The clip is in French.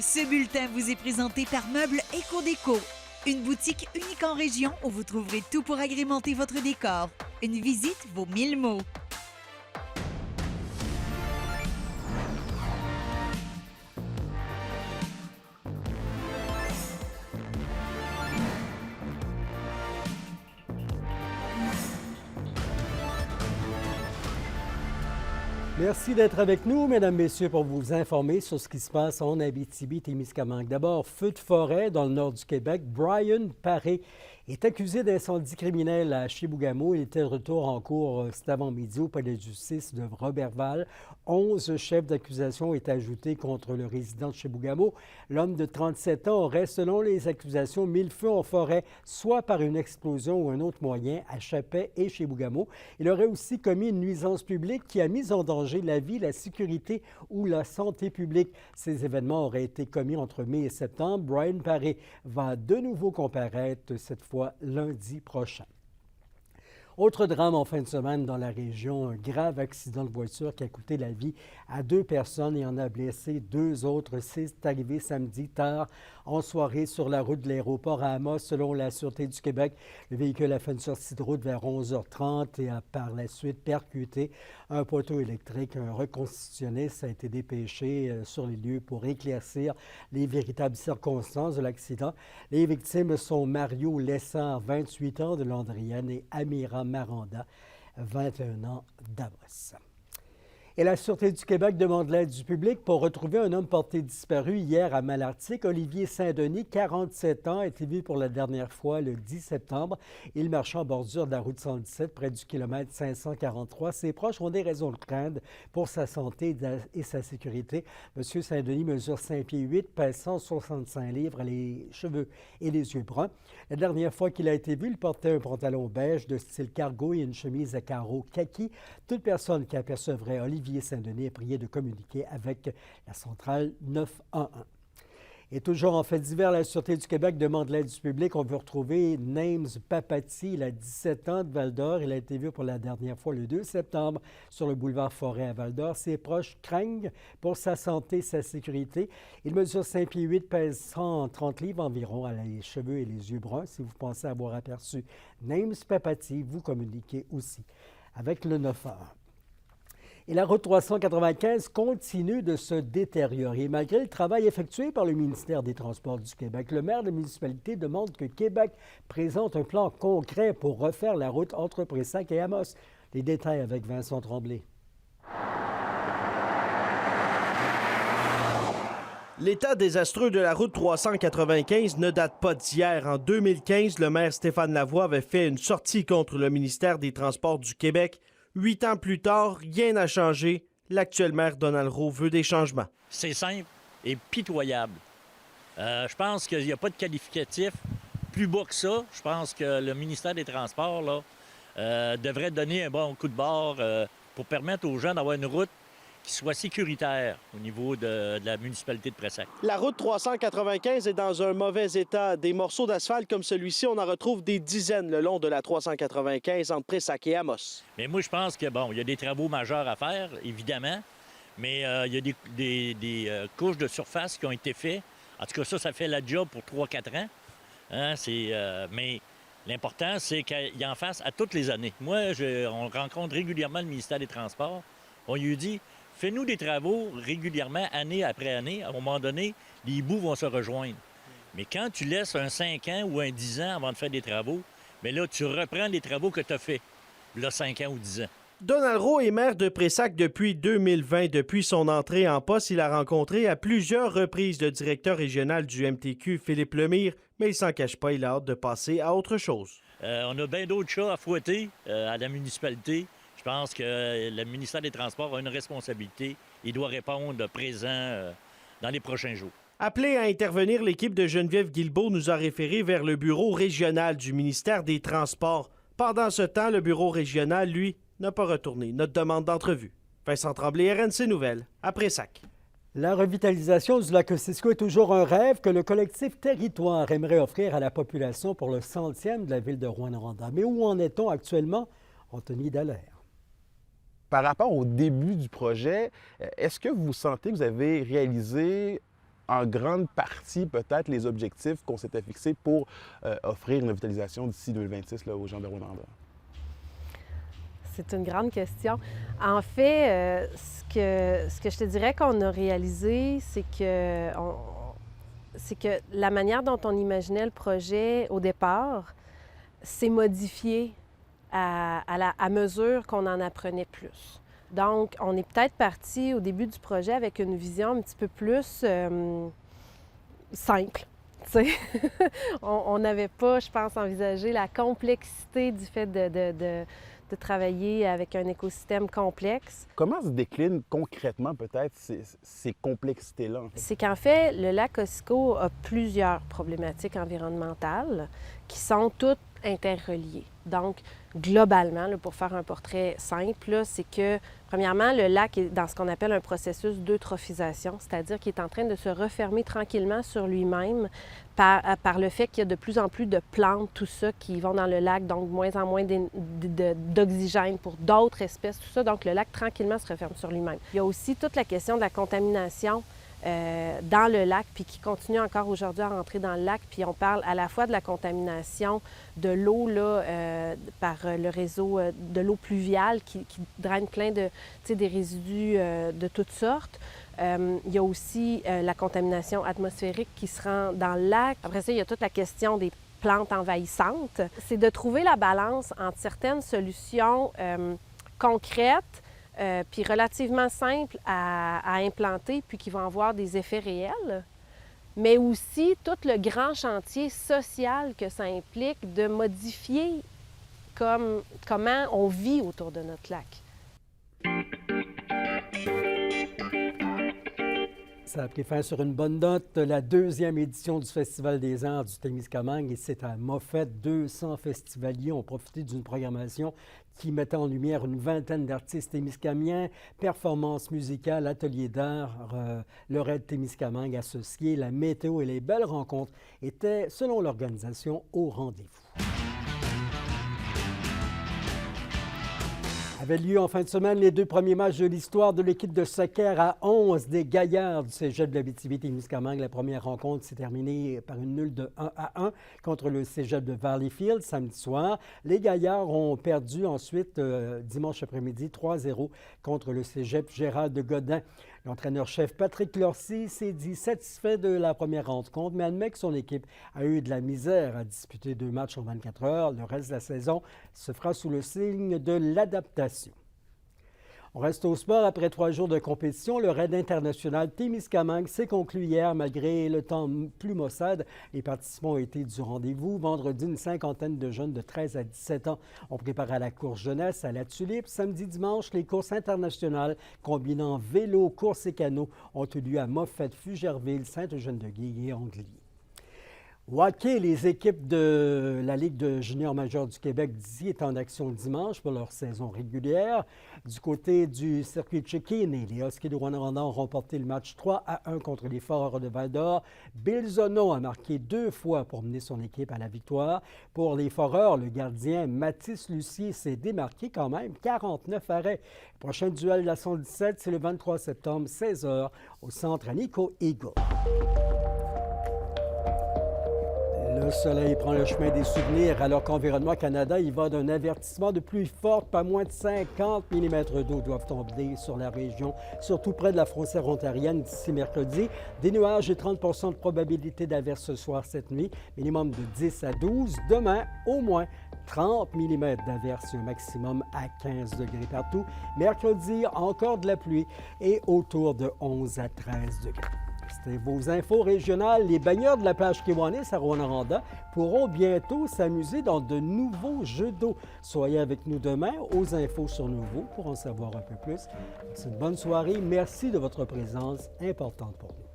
Ce bulletin vous est présenté par Meubles Éco-Déco, une boutique unique en région où vous trouverez tout pour agrémenter votre décor. Une visite vaut 1000 mots. Merci d'être avec nous, mesdames, messieurs, pour vous informer sur ce qui se passe en Abitibi-Témiscamingue. D'abord, feu de forêt dans le nord du Québec. Brian Paré est accusé d'incendie criminel à Chibougamau. Il était de retour en cours cet avant-midi au palais de justice de Roberval. 11 chefs d'accusation est ajouté contre le résident de Chibougamau. L'homme de 37 ans aurait, selon les accusations, mis le feu en forêt, soit par une explosion ou un autre moyen, à Chapais et Chibougamau. Il aurait aussi commis une nuisance publique qui a mis en danger la vie, la sécurité ou la santé publique. Ces événements auraient été commis entre mai et septembre. Brian Paré va de nouveau comparaître, cette fois lundi prochain. Autre drame en fin de semaine dans la région, un grave accident de voiture qui a coûté la vie à 2 personnes et en a blessé 2 autres. C'est arrivé samedi tard en soirée sur la route de l'aéroport à Amos, selon la Sûreté du Québec. Le véhicule a fait une sortie de route vers 11h30 et a par la suite percuté un poteau électrique. Un reconstitutionniste a été dépêché sur les lieux pour éclaircir les véritables circonstances de l'accident. Les victimes sont Mario Lessard, 28 ans de Landrienne, et Amira Maranda, 21 ans d'Amos. Et la Sûreté du Québec demande l'aide du public pour retrouver un homme porté disparu hier à Malartic. Olivier Saint-Denis, 47 ans, a été vu pour la dernière fois le 10 septembre. Il marchait en bordure de la route 117 près du kilomètre 543. Ses proches ont des raisons de craindre pour sa santé et sa sécurité. M. Saint-Denis mesure 5 pieds 8, pèse 165 livres, a les cheveux et les yeux bruns. La dernière fois qu'il a été vu, il portait un pantalon beige de style cargo et une chemise à carreaux kaki. Toute personne qui apercevrait Olivier Saint-Denis est prié de communiquer avec la centrale 911. Et toujours en fait divers, la Sûreté du Québec demande l'aide du public. On veut retrouver Names Papati. Il a 17 ans de Val-d'Or. Il a été vu pour la dernière fois le 2 septembre sur le boulevard Forêt à Val-d'Or. Ses proches craignent pour sa santé et sa sécurité. Il mesure 5 pieds 8, pèse 130 livres environ, a les cheveux et les yeux bruns. Si vous pensez avoir aperçu Names Papati, vous communiquez aussi avec le 911. Et la route 395 continue de se détériorer. Malgré le travail effectué par le ministère des Transports du Québec, le maire de la municipalité demande que Québec présente un plan concret pour refaire la route entre Pressac et Amos. Les détails avec Vincent Tremblay. L'état désastreux de la route 395 ne date pas d'hier. En 2015, le maire Stéphane Lavoie avait fait une sortie contre le ministère des Transports du Québec. 8 ans plus tard, rien n'a changé. L'actuel maire Donald Roux veut des changements. C'est simple et pitoyable. Je pense qu'il n'y a pas de qualificatif plus bas que ça. Je pense que le ministère des Transports là, devrait donner un bon coup de barre pour permettre aux gens d'avoir une route qui soit sécuritaire au niveau de la municipalité de Pressac. La route 395 est dans un mauvais état. Des morceaux d'asphalte comme celui-ci, on en retrouve des dizaines le long de la 395 entre Pressac et Amos. Mais moi, je pense que, bon, il y a des travaux majeurs à faire, évidemment, mais il y a des couches de surface qui ont été faites. En tout cas, ça fait la job pour 3-4 ans. Hein, mais l'important, c'est qu'il en fasse à toutes les années. Moi, on rencontre régulièrement le ministère des Transports. On lui dit... Fais-nous des travaux régulièrement, année après année. À un moment donné, les bouts vont se rejoindre. Mais quand tu laisses un 5 ans ou un 10 ans avant de faire des travaux, bien là, tu reprends les travaux que tu as faits, là, 5 ans ou 10 ans. Donald Roux est maire de Pressac depuis 2020. Depuis son entrée en poste, il a rencontré à plusieurs reprises le directeur régional du MTQ, Philippe Lemire, mais il s'en cache pas, il a hâte de passer à autre chose. On a bien d'autres chats à fouetter à la municipalité. Je pense que le ministère des Transports a une responsabilité. Il doit répondre présent dans les prochains jours. Appelé à intervenir, l'équipe de Geneviève Guilbeault nous a référé vers le bureau régional du ministère des Transports. Pendant ce temps, le bureau régional, lui, n'a pas retourné notre demande d'entrevue. Vincent Tremblay, RNC Nouvelles, à Pressac. La revitalisation du lac Ossisco est toujours un rêve que le collectif Territoire aimerait offrir à la population pour le 100e de la ville de Rouyn-Noranda. Mais où en est-on actuellement? Anthony Dallaire. Par rapport au début du projet, est-ce que vous sentez que vous avez réalisé en grande partie peut-être les objectifs qu'on s'était fixés pour offrir une revitalisation d'ici 2026 là, aux gens de Rwanda? C'est une grande question. En fait, ce que je te dirais qu'on a réalisé, c'est que la manière dont on imaginait le projet au départ s'est modifiée à mesure qu'on en apprenait plus. Donc, on est peut-être parti au début du projet avec une vision un petit peu plus simple. On n'avait pas, je pense, envisagé la complexité du fait de travailler avec un écosystème complexe. Comment se déclinent concrètement peut-être ces complexités-là? En fait? C'est qu'en fait, le lac Otsiko a plusieurs problématiques environnementales qui sont toutes interreliées. Donc, globalement, là, pour faire un portrait simple, c'est que, premièrement, le lac est dans ce qu'on appelle un processus d'eutrophisation, c'est-à-dire qu'il est en train de se refermer tranquillement sur lui-même par le fait qu'il y a de plus en plus de plantes, tout ça, qui vont dans le lac, donc moins en moins d'oxygène pour d'autres espèces, tout ça. Donc, le lac, tranquillement, se referme sur lui-même. Il y a aussi toute la question de la contamination dans le lac, puis qui continue encore aujourd'hui à rentrer dans le lac. Puis on parle à la fois de la contamination de l'eau là, par le réseau de l'eau pluviale qui draine plein de, des résidus de toutes sortes. Il y a aussi la contamination atmosphérique qui se rend dans le lac. Après ça, il y a toute la question des plantes envahissantes. C'est de trouver la balance entre certaines solutions concrètes puis relativement simples à implanter, puis qui vont avoir des effets réels, mais aussi tout le grand chantier social que ça implique de modifier comment on vit autour de notre lac. Ça a pris fin sur une bonne note. La deuxième édition du Festival des arts du Témiscamingue, et c'est à Moffett. 200 festivaliers ont profité d'une programmation qui mettait en lumière une vingtaine d'artistes témiscamiens, performances musicales, ateliers d'art, le Raid Témiscamingue associé, la météo et les belles rencontres étaient, selon l'organisation, au rendez-vous. Avait lieu en fin de semaine les deux premiers matchs de l'histoire de l'équipe de soccer à 11 des Gaillards du cégep de l'Abitibi-Témiscamingue. La première rencontre s'est terminée par une nulle de 1-1 contre le cégep de Valleyfield samedi soir. Les Gaillards ont perdu ensuite dimanche après-midi 3-0 contre le cégep Gérald de Godin. L'entraîneur-chef Patrick Lorcy s'est dit satisfait de la première rencontre, mais admet que son équipe a eu de la misère à disputer 2 matchs en 24 heures. Le reste de la saison se fera sous le signe de l'adaptation. On reste au sport. Après 3 jours de compétition, le Raid international Témiscamingue s'est conclu hier malgré le temps plus maussade. Les participants ont été du rendez-vous. Vendredi, une cinquantaine de jeunes de 13 à 17 ans ont préparé la course jeunesse à la Tulipe. Samedi, dimanche, les courses internationales combinant vélo, course et canot ont eu lieu à Moffett, Fugerville, Sainte-Eugène-de-Guy et Angly. Au hockey, les équipes de la Ligue de junior majeur du Québec d'ici est en action dimanche pour leur saison régulière. Du côté du circuit Tchékine, les Huskies de Rwanda ont remporté le match 3-1 contre les Foreurs de Val-d'Or. Bill Zono a marqué 2 fois pour mener son équipe à la victoire. Pour les Foreurs, le gardien Mathis Lucier s'est démarqué quand même, 49 arrêts. Le prochain duel de la 117, c'est le 23 septembre, 16h, au centre Nico Eagle. Le soleil prend le chemin des souvenirs alors qu'Environnement Canada y va d'un avertissement de pluie forte. Pas moins de 50 mm d'eau doivent tomber sur la région, surtout près de la frontière ontarienne d'ici mercredi. Des nuages et 30 de probabilité d'averse ce soir, cette nuit. Minimum de 10 à 12. Demain, au moins 30 mm d'averse et un maximum à 15 degrés partout. Mercredi, encore de la pluie et autour de 11 à 13 degrés. C'était vos infos régionales. Les baigneurs de la plage Kiwanis à Rwanda pourront bientôt s'amuser dans de nouveaux jeux d'eau. Soyez avec nous demain aux infos sur Nouveau pour en savoir un peu plus. C'est une bonne soirée. Merci de votre présence importante pour nous.